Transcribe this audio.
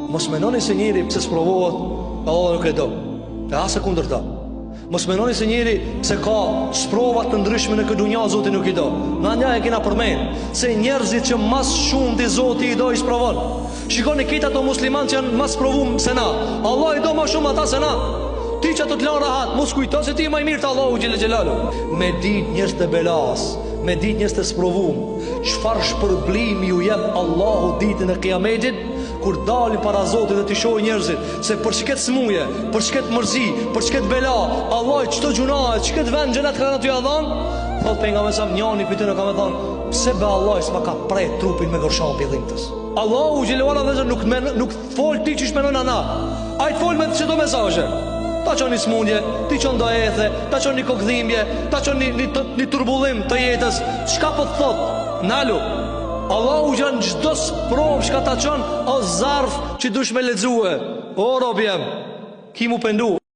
Mos menoni se njëri pse sprovohet, Allah nuk e do. E asë kundërta. Mos menoni se njëri pse ka sprova të ndryshme në këtë dunja, Zoti nuk i do. Na nja e kena përmend se njerëzit që mas shumë ti Zoti i do i sprovon. Shikoni këtë ato muslimanë që janë mas provuar se na. Allah i do më shumë ata se na. Ti që të lanë rahat, mos kujto se ti më i mirë të Allahu xhel xelalu. Me ditë njerëz të belas, me ditë njerëz të sprovuar, çfarë shpërblimi ju jep Allahu ditën e Kiametit, kur dalin para Zotit dhe t'i shohin njerëzit se për çket smuje, për çket mërzi, për çket bela, Allah çdo gjunahe, çket vend xhenet kanë aty adhan, thot pejgamberi sa njëri pyetën ka më thon, pse be Allah s'ma ka prej trupin me gorshapi dhimbës. Allahu xhelwala dhe nuk fol ti çish menon ana. Ai fol me çdo mesazhe. Ta qoni smundje, ti qon do ethe, ta qoni kokdhimbje, ta qoni një turbullim të jetës. Çka po të thot? Nalu. Allahu gjanë gjdo sprov shka ta qon, o zarf që dush me lexue. O rob jam, ki mu pendu.